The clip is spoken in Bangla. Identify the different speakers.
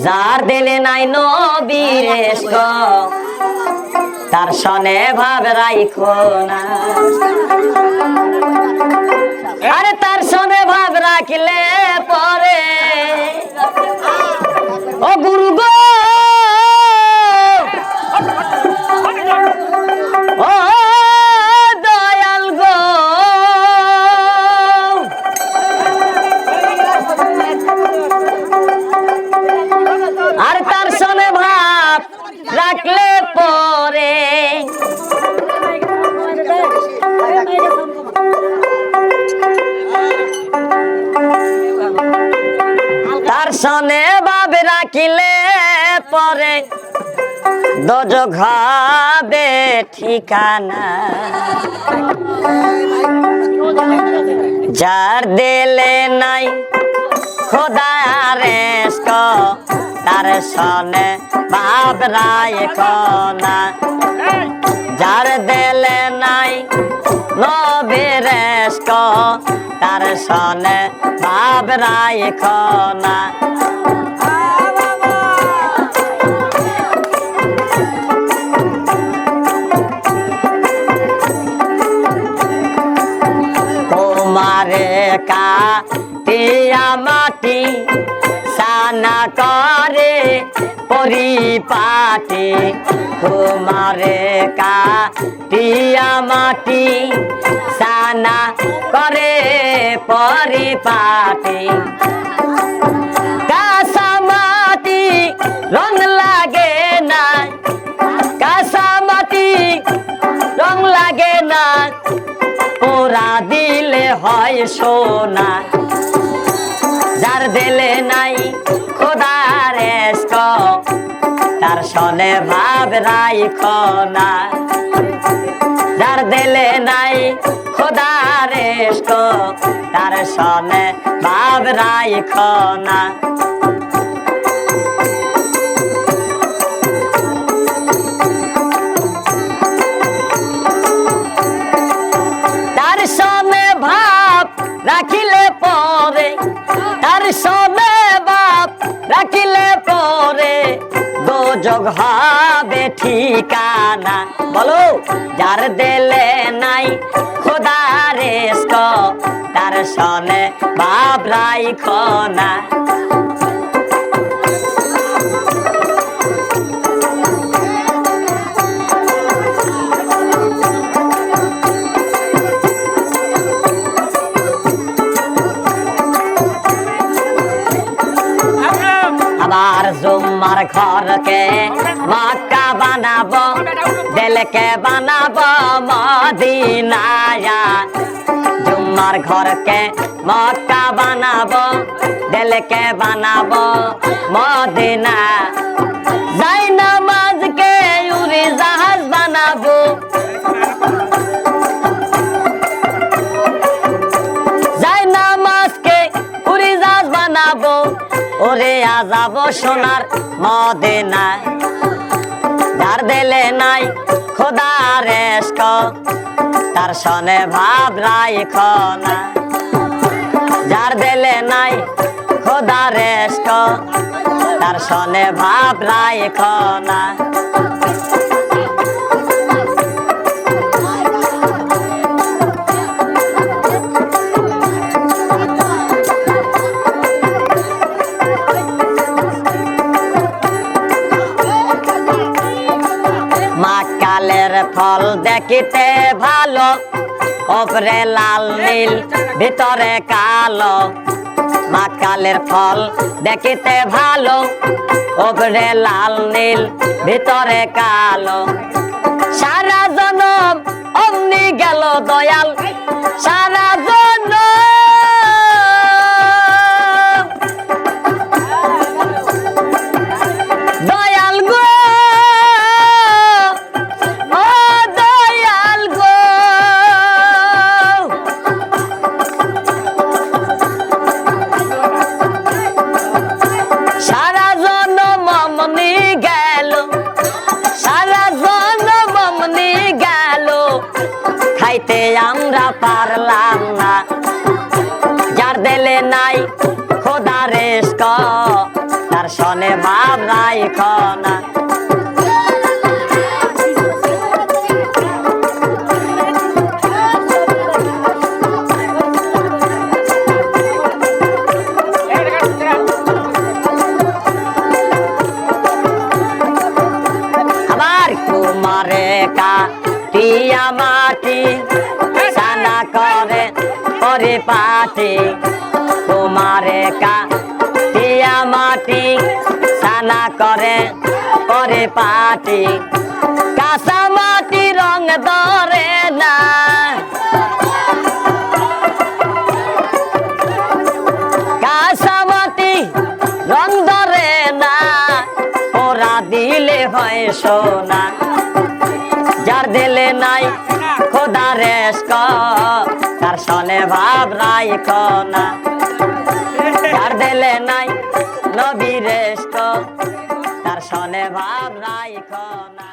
Speaker 1: যার দিলে নাই নবীর ইশক তার সনে ভাব রাইখো না। আরে তার সনে ভাব রাখলে পরে ও গুরু গো ও দয়াল গো আর তার সনে ভাব রাখলে পরে তার সনে ভাব রাখিলে পরে দোজখ হবে ঠিকানা। যার দিলে নাই খোদার ইশক তার সনে ভাব রাখো না। যার দিলে নাই নবীর ইশক তার সনে ভাব রাখো না। তোমারে কাটিয়া মাটি সানা করে পরিপাটি। তোমারে কাটিয়া মাটি সানা করে পরিপাটি। কাঁচা মাটি রং লাগে না, কাঁচা মাটি রং লাগে না, পোড়া দিলে হয় সোনা। যার দিলে নাই খোদার ইশক তার সনে ভাব রাখো না। যার দিলে নাই খোদার ইশক তার সনে ভাব রাখো না। তার সনে ভাব রাখিলে পরে, তার সনে ভাব রাখিলে পরে দোজখ হবে ঠিকানা। বলো যার দিলে নাই খোদার ইশক তার সনে ভাব রাখো না। আবার জুম্মার ঘরকে মক্কা বানাবো, দিলকে বানাবো মদিনায়া। জুম্মার ঘরকে মক্কা বানাবো, দিলকে বানাবো মদিনা। যাই নামাজকে উড়ি জাহাজ বানাবো, যাই নামাজকে উড়ি জাহাজ বানাবো। ওরে আজাব সোনার মদিনা। যার দিলে নাই খোদার ইশক তার সনে ভাব রাখো না। যার দিলে নাই খোদার ইশক তার সনে ভাব রাখো না। মাকালের ফল দেখিতে ভালো, উপরে লাল নীল ভিতরে কালো। মাকালের ফল দেখিতে ভালো, উপরে লাল নীল ভিতরে কালো। সারা জনম অমনি গেল দয়াল, সারা জনম দয়াল গো ও দয়াল গো। সারা জনম অমনি গেল, সারা জনম অমনি গেল, খাইতে আমরা পারলাম না। যার দিলে নাই খোদার ইশক তার সনে ভাব রাইখ না। আবার কুমারে কাটিয়া মাটি সানা করে পরিপাটি, কুমারে কাটিয়া মাটি সানা করে পরিপাটি, কাঁচা মাটি রং ধরে না, কাঁচা মাটি রং ধরে না, ওরা দিলে হয় সোনা। যার দিলে নাই খোদা রেস্ক তার সনে ভাব রাইখ না। যার দিলে নাই নবী রেস্ক তার সনে ভাব রাইখ না।